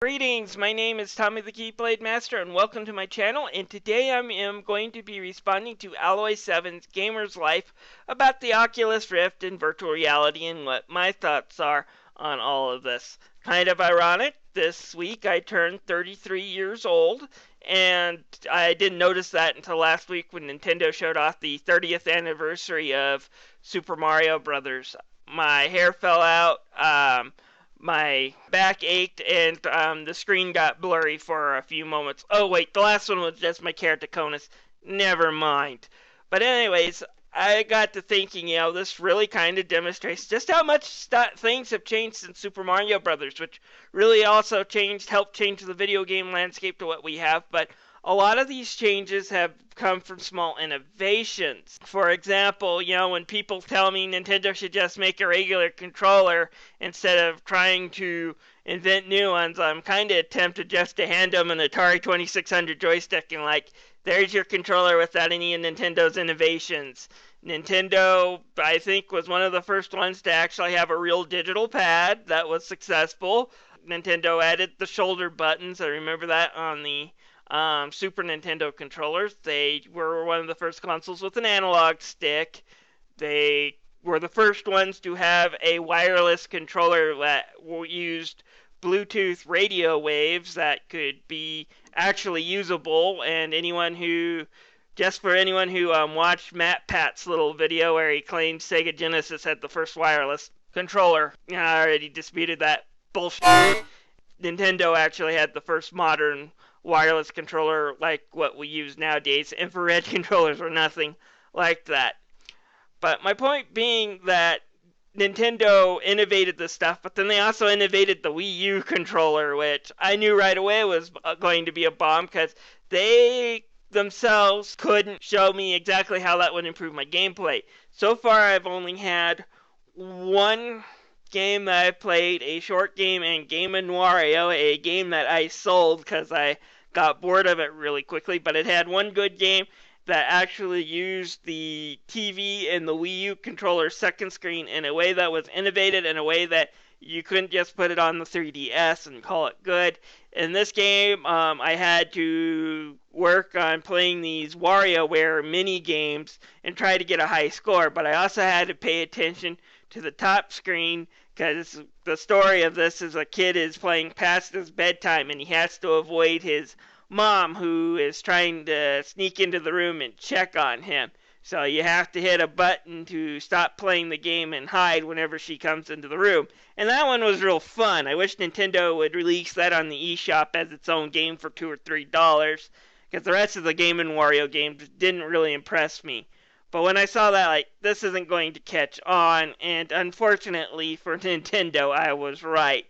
Greetings, my name is Tommy the Keyblade Master and welcome to my channel, and today I am going to be responding to Alloy7's Gamer's Life about the Oculus Rift and virtual reality and what my thoughts are on all of this. Kind of ironic, this week I turned 33 years old, and I didn't notice that until last week when Nintendo showed off the 30th anniversary of Super Mario Brothers. My hair fell out, my back ached, and the screen got blurry for a few moments. Oh, wait, the last one was just my keratoconus. Never mind. But anyways, I got to thinking, this really kind of demonstrates just how much things have changed since Super Mario Brothers, which really also helped change the video game landscape to what we have. But a lot of these changes have come from small innovations. For example, when people tell me Nintendo should just make a regular controller instead of trying to invent new ones, I'm kind of tempted just to hand them an Atari 2600 joystick and there's your controller without any of Nintendo's innovations. Nintendo, I think, was one of the first ones to actually have a real digital pad that was successful. Nintendo added the shoulder buttons. I remember that on the Super Nintendo controllers. They were one of the first consoles with an analog stick. They were the first ones to have a wireless controller that used Bluetooth radio waves that could be actually usable, and anyone who watched Matt Pat's little video where he claimed Sega Genesis had the first wireless controller, I already disputed that bullshit. Nintendo actually had the first modern wireless controller like what we use nowadays. Infrared controllers or nothing like that. But my point being that Nintendo innovated this stuff, but then they also innovated the Wii U controller, which I knew right away was going to be a bomb because they themselves couldn't show me exactly how that would improve my gameplay. So far, I've only had one game that I played, a short game, and Game & Wario, a game that I sold because I got bored of it really quickly, but it had one good game that actually used the TV and the Wii U controller second screen in a way that was innovative, in a way that you couldn't just put it on the 3DS and call it good. In this game, I had to work on playing these WarioWare mini games and try to get a high score, but I also had to pay attention to the top screen because the story of this is a kid is playing past his bedtime and he has to avoid his mom who is trying to sneak into the room and check on him. So you have to hit a button to stop playing the game and hide whenever she comes into the room. And that one was real fun. I wish Nintendo would release that on the eShop as its own game for $2 or $3 because the rest of the Game & Wario games didn't really impress me. But when I saw that, this isn't going to catch on, and unfortunately for Nintendo, I was right.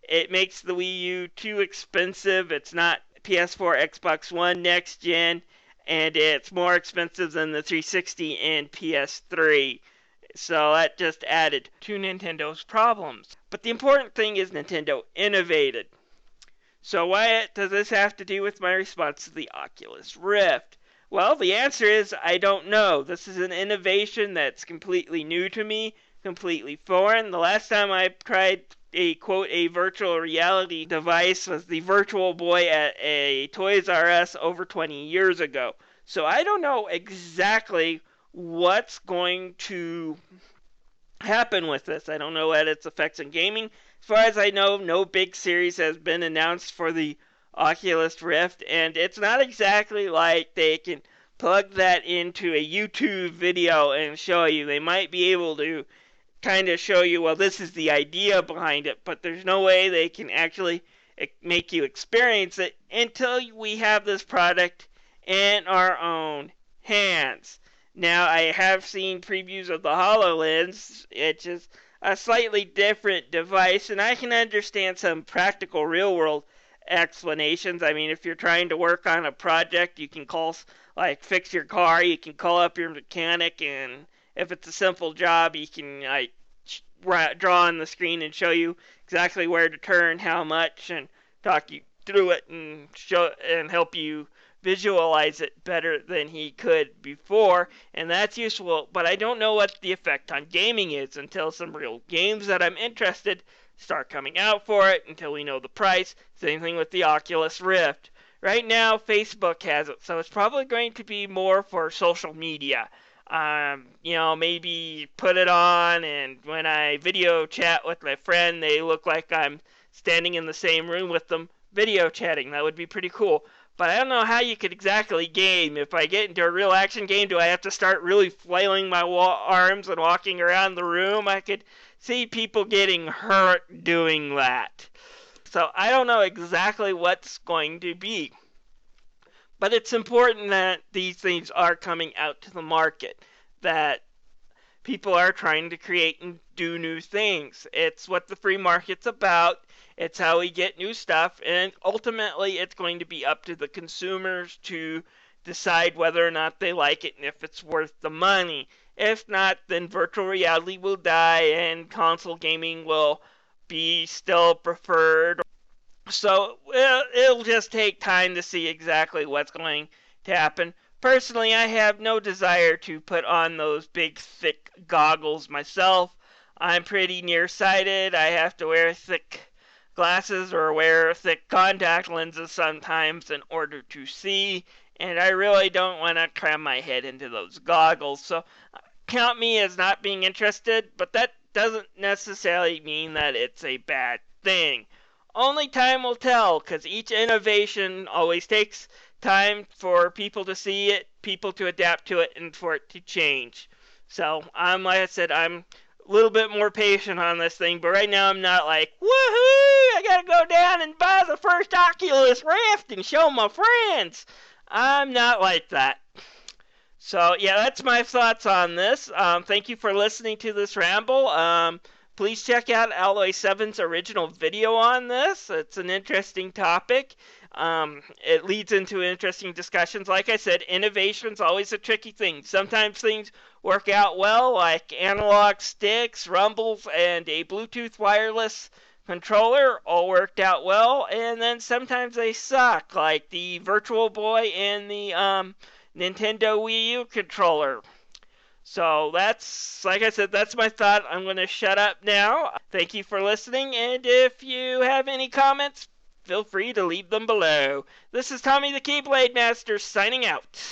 It makes the Wii U too expensive. It's not PS4, Xbox One next gen, and it's more expensive than the 360 and PS3. So that just added to Nintendo's problems. But the important thing is Nintendo innovated. So what does this have to do with my response to the Oculus Rift? Well, the answer is I don't know. This is an innovation that's completely new to me, completely foreign. The last time I tried a virtual reality device was the Virtual Boy at a Toys R Us over 20 years ago. So I don't know exactly what's going to happen with this. I don't know what its effects on gaming. As far as I know, no big series has been announced for the Oculus Rift, and it's not exactly like they can plug that into a YouTube video and show you. They might be able to kind of show you, well, this is the idea behind it, but there's no way they can actually make you experience it until we have this product in our own hands. Now, I have seen previews of the HoloLens, which is a slightly different device, and I can understand some practical real-world explanations. I mean, if you're trying to work on a project, you can fix your car, you can call up your mechanic, and if it's a simple job, you can draw on the screen and show you exactly where to turn, how much, and talk you through it and help you visualize it better than he could before, and that's useful. But I don't know what the effect on gaming is until some real games that I'm interested start coming out for it until we know the price. Same thing with the Oculus Rift. Right now, Facebook has it, so it's probably going to be more for social media. Maybe put it on, and when I video chat with my friend, they look like I'm standing in the same room with them video chatting. That would be pretty cool. But I don't know how you could exactly game. If I get into a real action game, do I have to start really flailing my arms and walking around the room? I could see people getting hurt doing that. So I don't know exactly what's going to be. But it's important that these things are coming out to the market, that people are trying to create and do new things. It's what the free market's about. It's how we get new stuff, and ultimately it's going to be up to the consumers to decide whether or not they like it and if it's worth the money. If not, then virtual reality will die and console gaming will be still preferred. So it'll just take time to see exactly what's going to happen. Personally, I have no desire to put on those big, thick goggles myself. I'm pretty nearsighted. I have to wear thick glasses or wear thick contact lenses sometimes in order to see, and I really don't want to cram my head into those goggles. So count me as not being interested, but that doesn't necessarily mean that it's a bad thing. Only time will tell, because each innovation always takes time for people to see it, people to adapt to it, and for it to change. So, like I said, I'm a little bit more patient on this thing, but right now I'm not like, woohoo, I gotta go down and buy the first Oculus Rift and show my friends. I'm not like that. So, yeah, that's my thoughts on this. Thank you for listening to this ramble. Please check out Alloy 7's original video on this. It's an interesting topic. It leads into interesting discussions. Like I said, innovation's always a tricky thing. Sometimes things work out well, like analog sticks, rumbles, and a Bluetooth wireless controller all worked out well. And then sometimes they suck, like the Virtual Boy and the Nintendo Wii U controller. So that's, like I said, that's my thought. I'm going to shut up now. Thank you for listening, and if you have any comments, feel free to leave them below. This is Tommy the Keyblade Master signing out.